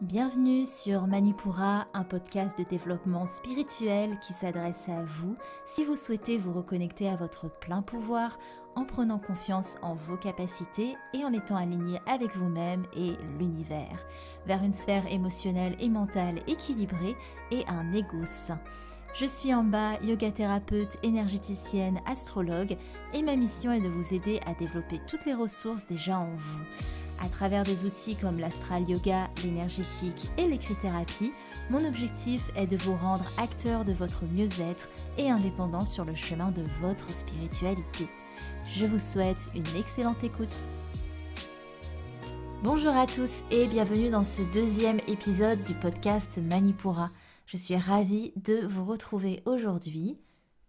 Bienvenue sur Manipura, un podcast de développement spirituel qui s'adresse à vous si vous souhaitez vous reconnecter à votre plein pouvoir en prenant confiance en vos capacités et en étant aligné avec vous-même et l'univers, vers une sphère émotionnelle et mentale équilibrée et un ego sain. Je suis Amba, yoga thérapeute, énergéticienne, astrologue et ma mission est de vous aider à développer toutes les ressources déjà en vous. À travers des outils comme l'astral yoga, l'énergétique et l'écrit-thérapie, mon objectif est de vous rendre acteur de votre mieux-être et indépendant sur le chemin de votre spiritualité. Je vous souhaite une excellente écoute. Bonjour à tous et bienvenue dans ce deuxième épisode du podcast Manipura. Je suis ravie de vous retrouver aujourd'hui.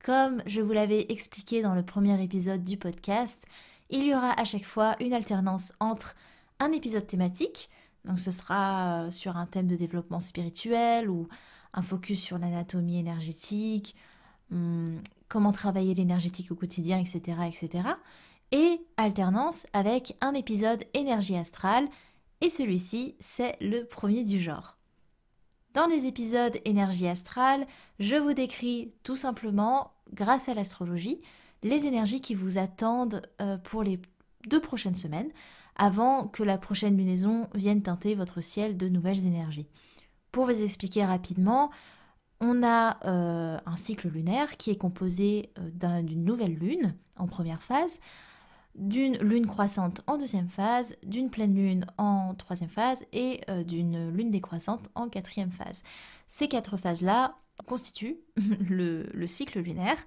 Comme je vous l'avais expliqué dans le premier épisode du podcast, il y aura à chaque fois une alternance entre un épisode thématique, donc ce sera sur un thème de développement spirituel ou un focus sur l'anatomie énergétique, comment travailler l'énergétique au quotidien, etc., etc. Et alternance avec un épisode énergie astrale, et celui-ci, c'est le premier du genre. Dans les épisodes énergie astrale, je vous décris tout simplement, grâce à l'astrologie, les énergies qui vous attendent pour les 2 prochaines semaines, avant que la prochaine lunaison vienne teinter votre ciel de nouvelles énergies. Pour vous expliquer rapidement, on a un cycle lunaire qui est composé d'une nouvelle lune en première phase, d'une lune croissante en deuxième phase, d'une pleine lune en troisième phase et d'une lune décroissante en quatrième phase. Ces 4 phases-là constituent le cycle lunaire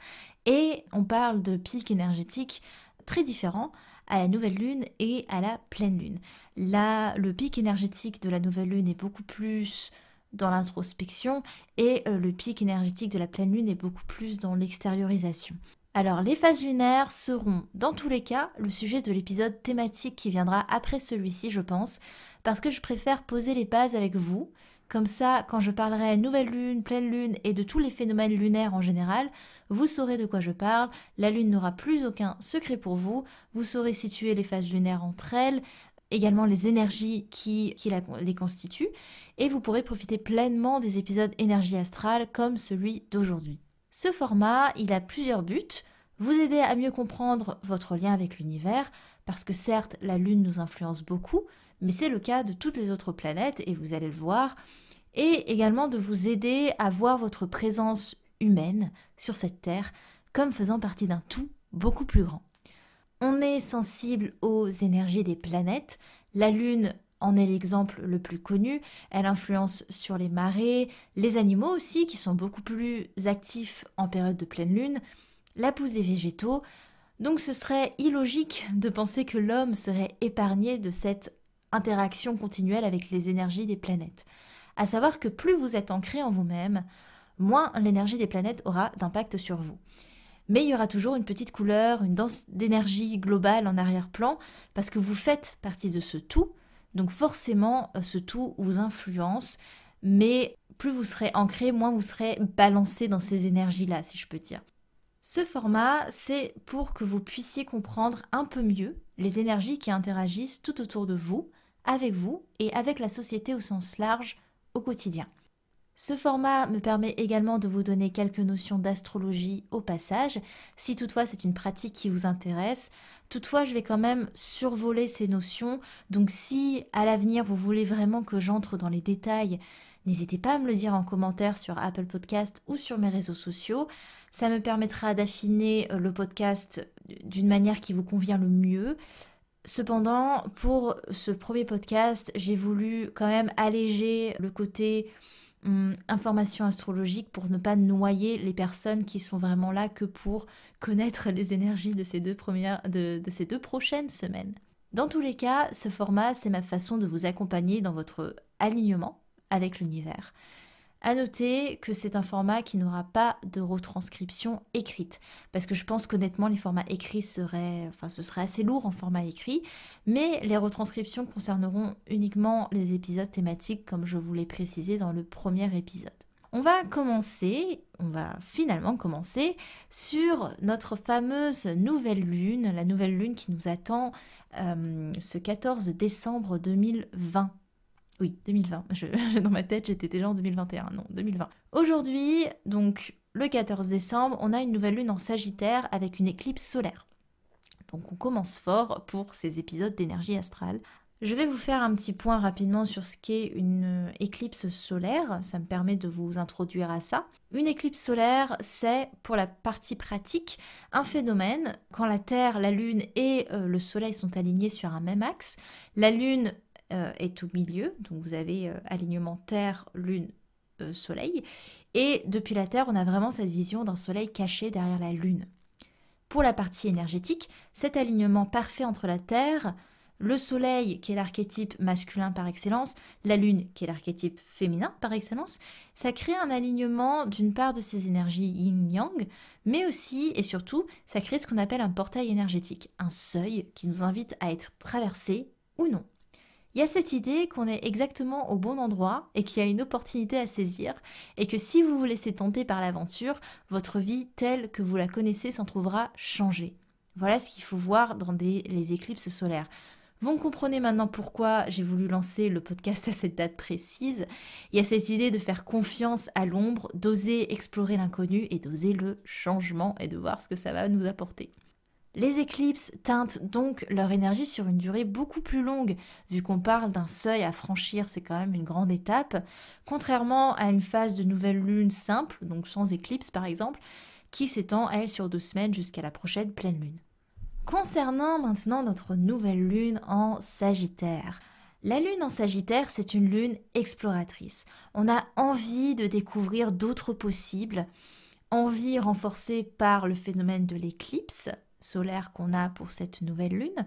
et on parle de pics énergétiques très différents à la nouvelle lune et à la pleine lune. Là, le pic énergétique de la nouvelle lune est beaucoup plus dans l'introspection et le pic énergétique de la pleine lune est beaucoup plus dans l'extériorisation. Alors, les phases lunaires seront, dans tous les cas, le sujet de l'épisode thématique qui viendra après celui-ci, je pense, parce que je préfère poser les bases avec vous. Comme ça, quand je parlerai nouvelle lune, pleine lune et de tous les phénomènes lunaires en général, vous saurez de quoi je parle, la lune n'aura plus aucun secret pour vous, vous saurez situer les phases lunaires entre elles, également les énergies qui les constituent, et vous pourrez profiter pleinement des épisodes énergie astrale comme celui d'aujourd'hui. Ce format, il a plusieurs buts, vous aider à mieux comprendre votre lien avec l'univers, parce que certes, la lune nous influence beaucoup, mais c'est le cas de toutes les autres planètes, et vous allez le voir, et également de vous aider à voir votre présence humaine sur cette terre comme faisant partie d'un tout beaucoup plus grand. On est sensible aux énergies des planètes, la Lune en est l'exemple le plus connu, elle influence sur les marées, les animaux aussi qui sont beaucoup plus actifs en période de pleine Lune, la pousse des végétaux, donc ce serait illogique de penser que l'homme serait épargné de cette interaction continuelle avec les énergies des planètes. À savoir que plus vous êtes ancré en vous-même, moins l'énergie des planètes aura d'impact sur vous. Mais il y aura toujours une petite couleur, une danse d'énergie globale en arrière-plan, parce que vous faites partie de ce tout, donc forcément ce tout vous influence, mais plus vous serez ancré, moins vous serez balancé dans ces énergies-là, si je peux dire. Ce format, c'est pour que vous puissiez comprendre un peu mieux les énergies qui interagissent tout autour de vous, avec vous et avec la société au sens large, au quotidien. Ce format me permet également de vous donner quelques notions d'astrologie au passage, si toutefois c'est une pratique qui vous intéresse. Toutefois, je vais quand même survoler ces notions, donc si à l'avenir vous voulez vraiment que j'entre dans les détails, n'hésitez pas à me le dire en commentaire sur Apple Podcast ou sur mes réseaux sociaux. Ça me permettra d'affiner le podcast d'une manière qui vous convient le mieux. Cependant, pour ce premier podcast, j'ai voulu quand même alléger le côté information astrologique pour ne pas noyer les personnes qui sont vraiment là que pour connaître les énergies de ces 2 prochaines semaines. Dans tous les cas, ce format, c'est ma façon de vous accompagner dans votre alignement avec l'univers. À noter que c'est un format qui n'aura pas de retranscription écrite, parce que je pense qu'honnêtement les formats écrits ce serait assez lourd en format écrit, mais les retranscriptions concerneront uniquement les épisodes thématiques comme je vous l'ai précisé dans le premier épisode. On va finalement commencer sur notre fameuse nouvelle lune, la nouvelle lune qui nous attend ce 14 décembre 2020. Oui, 2020. Dans ma tête, j'étais déjà en 2021. Non, 2020. Aujourd'hui, donc le 14 décembre, on a une nouvelle lune en Sagittaire avec une éclipse solaire. Donc on commence fort pour ces épisodes d'énergie astrale. Je vais vous faire un petit point rapidement sur ce qu'est une éclipse solaire, ça me permet de vous introduire à ça. Une éclipse solaire, c'est, pour la partie pratique, un phénomène quand la Terre, la Lune et le Soleil sont alignés sur un même axe. La Lune est au milieu, donc vous avez alignement Terre, Lune, Soleil, et depuis la Terre, on a vraiment cette vision d'un Soleil caché derrière la Lune. Pour la partie énergétique, cet alignement parfait entre la Terre, le Soleil, qui est l'archétype masculin par excellence, la Lune, qui est l'archétype féminin par excellence, ça crée un alignement d'une part de ces énergies yin-yang, mais aussi et surtout, ça crée ce qu'on appelle un portail énergétique, un seuil qui nous invite à être traversé ou non. Il y a cette idée qu'on est exactement au bon endroit et qu'il y a une opportunité à saisir et que si vous vous laissez tenter par l'aventure, votre vie telle que vous la connaissez s'en trouvera changée. Voilà ce qu'il faut voir dans les éclipses solaires. Vous me comprenez maintenant pourquoi j'ai voulu lancer le podcast à cette date précise. Il y a cette idée de faire confiance à l'ombre, d'oser explorer l'inconnu et d'oser le changement et de voir ce que ça va nous apporter. Les éclipses teintent donc leur énergie sur une durée beaucoup plus longue, vu qu'on parle d'un seuil à franchir, c'est quand même une grande étape, contrairement à une phase de nouvelle lune simple, donc sans éclipse par exemple, qui s'étend, elle, sur 2 semaines jusqu'à la prochaine pleine lune. Concernant maintenant notre nouvelle lune en Sagittaire. La lune en Sagittaire, c'est une lune exploratrice. On a envie de découvrir d'autres possibles, envie renforcée par le phénomène de l'éclipse solaire qu'on a pour cette nouvelle lune.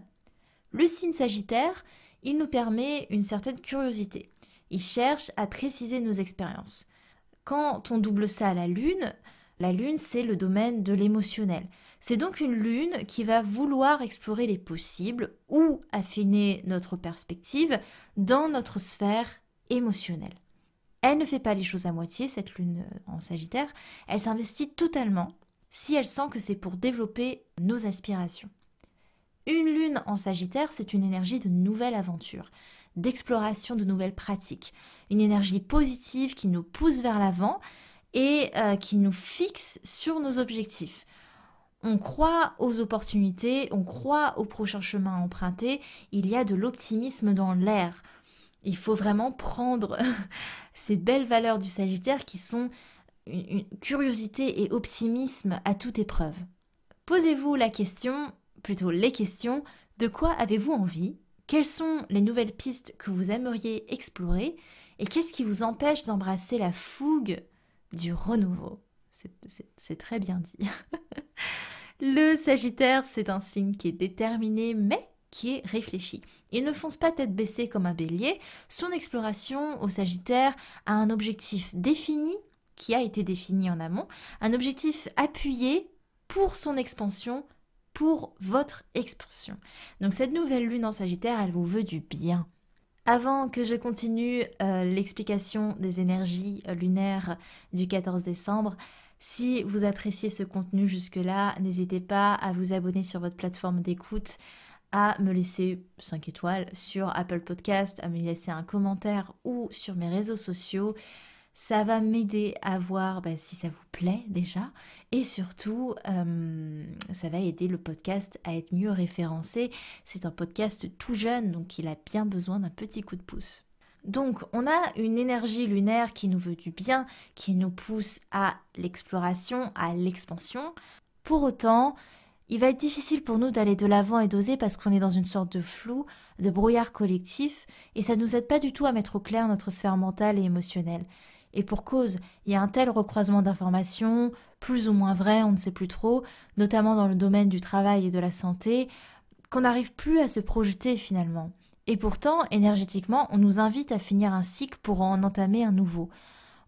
Le signe Sagittaire, il nous permet une certaine curiosité. Il cherche à préciser nos expériences. Quand on double ça à la lune, c'est le domaine de l'émotionnel. C'est donc une lune qui va vouloir explorer les possibles ou affiner notre perspective dans notre sphère émotionnelle. Elle ne fait pas les choses à moitié, cette lune en Sagittaire, elle s'investit totalement si elle sent que c'est pour développer nos aspirations. Une lune en Sagittaire, c'est une énergie de nouvelle aventure, d'exploration de nouvelles pratiques, une énergie positive qui nous pousse vers l'avant et qui nous fixe sur nos objectifs. On croit aux opportunités, on croit au prochain chemin à emprunter, il y a de l'optimisme dans l'air. Il faut vraiment prendre ces belles valeurs du Sagittaire qui sont une curiosité et optimisme à toute épreuve. Posez-vous la question, plutôt les questions, de quoi avez-vous envie? Quelles sont les nouvelles pistes que vous aimeriez explorer? Et qu'est-ce qui vous empêche d'embrasser la fougue du renouveau? C'est très bien dit. Le Sagittaire, c'est un signe qui est déterminé, mais qui est réfléchi. Il ne fonce pas tête baissée comme un bélier. Son exploration au Sagittaire a un objectif défini, qui a été défini en amont, un objectif appuyé pour son expansion, pour votre expansion. Donc cette nouvelle lune en Sagittaire, elle vous veut du bien. Avant que je continue l'explication des énergies lunaires du 14 décembre, si vous appréciez ce contenu jusque-là, n'hésitez pas à vous abonner sur votre plateforme d'écoute, à me laisser 5 étoiles sur Apple Podcast, à me laisser un commentaire ou sur mes réseaux sociaux. Ça va m'aider à voir si ça vous plaît déjà et surtout ça va aider le podcast à être mieux référencé. C'est un podcast tout jeune donc il a bien besoin d'un petit coup de pouce. Donc on a une énergie lunaire qui nous veut du bien, qui nous pousse à l'exploration, à l'expansion. Pour autant, il va être difficile pour nous d'aller de l'avant et d'oser parce qu'on est dans une sorte de flou, de brouillard collectif et ça ne nous aide pas du tout à mettre au clair notre sphère mentale et émotionnelle. Et pour cause, il y a un tel recroisement d'informations, plus ou moins vraies, on ne sait plus trop, notamment dans le domaine du travail et de la santé, qu'on n'arrive plus à se projeter finalement. Et pourtant, énergétiquement, on nous invite à finir un cycle pour en entamer un nouveau.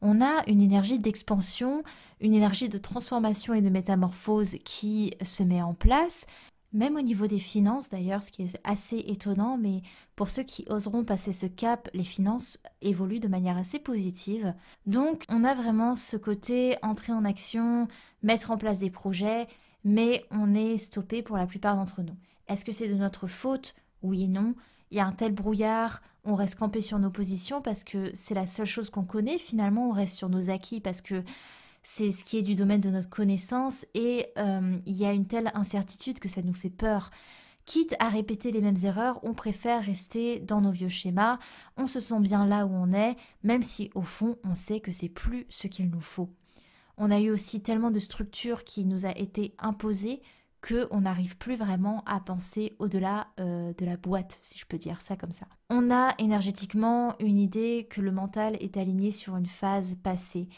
On a une énergie d'expansion, une énergie de transformation et de métamorphose qui se met en place, même au niveau des finances d'ailleurs, ce qui est assez étonnant, mais pour ceux qui oseront passer ce cap, les finances évoluent de manière assez positive. Donc on a vraiment ce côté entrer en action, mettre en place des projets, mais on est stoppé pour la plupart d'entre nous. Est-ce que c'est de notre faute? Oui et non. Il y a un tel brouillard, on reste campé sur nos positions parce que c'est la seule chose qu'on connaît. Finalement, on reste sur nos acquis parce que c'est ce qui est du domaine de notre connaissance et il y a une telle incertitude que ça nous fait peur. Quitte à répéter les mêmes erreurs, on préfère rester dans nos vieux schémas, on se sent bien là où on est, même si au fond on sait que c'est plus ce qu'il nous faut. On a eu aussi tellement de structures qui nous a été imposées qu'on n'arrive plus vraiment à penser au-delà de la boîte, si je peux dire ça comme ça. On a énergétiquement une idée que le mental est aligné sur une phase passée.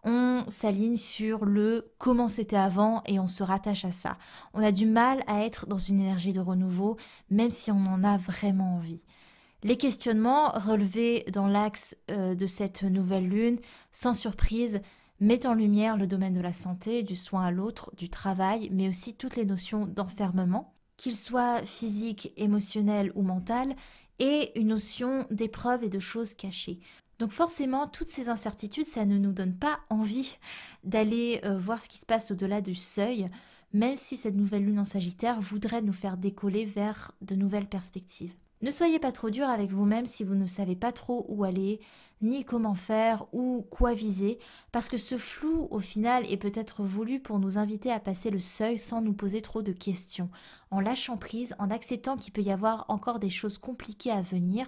On s'aligne sur le comment c'était avant et on se rattache à ça. On a du mal à être dans une énergie de renouveau, même si on en a vraiment envie. Les questionnements relevés dans l'axe de cette nouvelle lune, sans surprise, mettent en lumière le domaine de la santé, du soin à l'autre, du travail, mais aussi toutes les notions d'enfermement, qu'ils soient physiques, émotionnels ou mentales, et une notion d'épreuve et de choses cachées. Donc forcément, toutes ces incertitudes, ça ne nous donne pas envie d'aller voir ce qui se passe au-delà du seuil, même si cette nouvelle lune en Sagittaire voudrait nous faire décoller vers de nouvelles perspectives. Ne soyez pas trop dur avec vous-même si vous ne savez pas trop où aller, ni comment faire ou quoi viser, parce que ce flou, au final, est peut-être voulu pour nous inviter à passer le seuil sans nous poser trop de questions, en lâchant prise, en acceptant qu'il peut y avoir encore des choses compliquées à venir,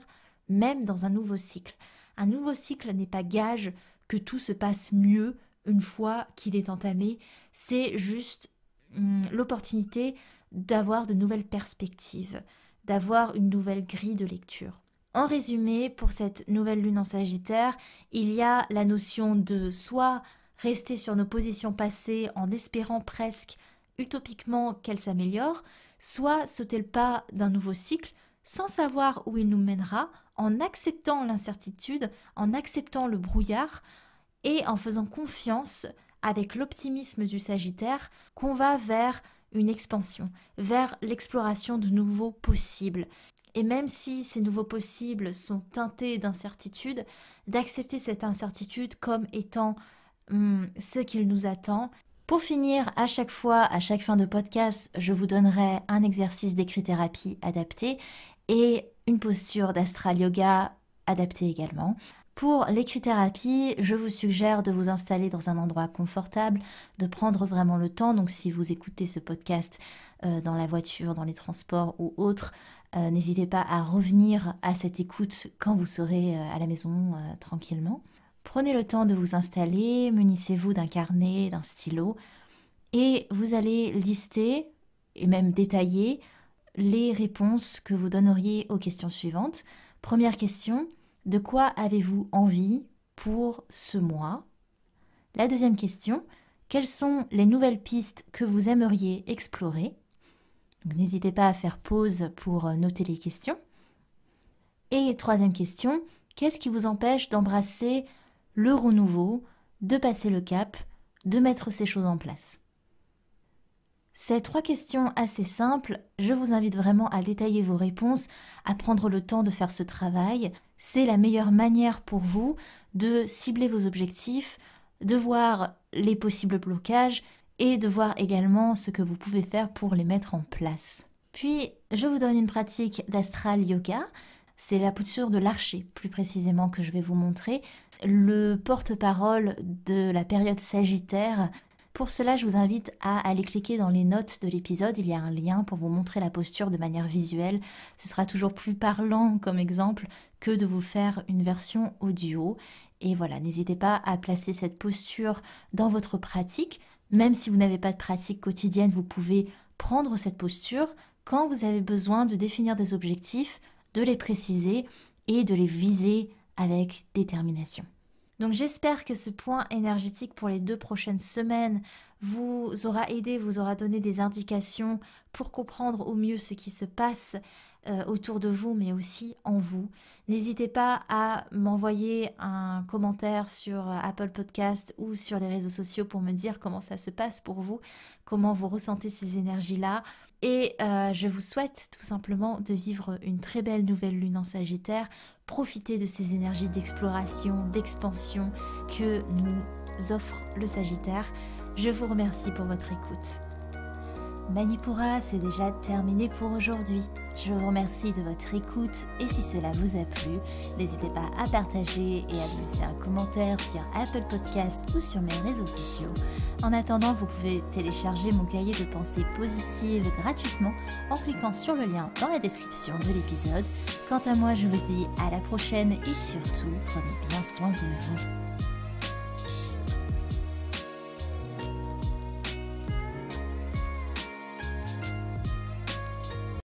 même dans un nouveau cycle. Un nouveau cycle n'est pas gage que tout se passe mieux une fois qu'il est entamé, c'est juste l'opportunité d'avoir de nouvelles perspectives, d'avoir une nouvelle grille de lecture. En résumé, pour cette nouvelle lune en Sagittaire, il y a la notion de soit rester sur nos positions passées en espérant presque utopiquement qu'elles s'améliorent, soit sauter le pas d'un nouveau cycle sans savoir où il nous mènera, en acceptant l'incertitude, en acceptant le brouillard et en faisant confiance avec l'optimisme du Sagittaire qu'on va vers une expansion, vers l'exploration de nouveaux possibles. Et même si ces nouveaux possibles sont teintés d'incertitude, d'accepter cette incertitude comme étant ce qu'il nous attend. Pour finir, à chaque fois, à chaque fin de podcast, je vous donnerai un exercice d'écrit-thérapie adapté et une posture d'astral yoga adaptée également. Pour l'écrit-thérapie, je vous suggère de vous installer dans un endroit confortable, de prendre vraiment le temps. Donc si vous écoutez ce podcast dans la voiture, dans les transports ou autres, n'hésitez pas à revenir à cette écoute quand vous serez à la maison tranquillement. Prenez le temps de vous installer, munissez-vous d'un carnet, d'un stylo et vous allez lister et même détailler les réponses que vous donneriez aux questions suivantes. Première question, de quoi avez-vous envie pour ce mois? La deuxième question, quelles sont les nouvelles pistes que vous aimeriez explorer? Donc, n'hésitez pas à faire pause pour noter les questions. Et troisième question, qu'est-ce qui vous empêche d'embrasser le renouveau, de passer le cap, de mettre ces choses en place? Ces trois questions assez simples, je vous invite vraiment à détailler vos réponses, à prendre le temps de faire ce travail. C'est la meilleure manière pour vous de cibler vos objectifs, de voir les possibles blocages et de voir également ce que vous pouvez faire pour les mettre en place. Puis, je vous donne une pratique d'astral yoga. C'est la posture de l'archer, plus précisément, que je vais vous montrer. Le porte-parole de la période Sagittaire. Pour cela, je vous invite à aller cliquer dans les notes de l'épisode. Il y a un lien pour vous montrer la posture de manière visuelle. Ce sera toujours plus parlant comme exemple que de vous faire une version audio. Et voilà, n'hésitez pas à placer cette posture dans votre pratique. Même si vous n'avez pas de pratique quotidienne, vous pouvez prendre cette posture quand vous avez besoin de définir des objectifs, de les préciser et de les viser avec détermination. Donc j'espère que ce point énergétique pour les 2 prochaines semaines vous aura aidé, vous aura donné des indications pour comprendre au mieux ce qui se passe autour de vous, mais aussi en vous. N'hésitez pas à m'envoyer un commentaire sur Apple Podcast ou sur les réseaux sociaux pour me dire comment ça se passe pour vous, comment vous ressentez ces énergies-là. Et je vous souhaite tout simplement de vivre une très belle nouvelle lune en Sagittaire. Profitez de ces énergies d'exploration, d'expansion que nous offre le Sagittaire. Je vous remercie pour votre écoute. Manipura, c'est déjà terminé pour aujourd'hui. Je vous remercie de votre écoute et si cela vous a plu, n'hésitez pas à partager et à me laisser un commentaire sur Apple Podcasts ou sur mes réseaux sociaux. En attendant, vous pouvez télécharger mon cahier de pensées positives gratuitement en cliquant sur le lien dans la description de l'épisode. Quant à moi, je vous dis à la prochaine et surtout, prenez bien soin de vous.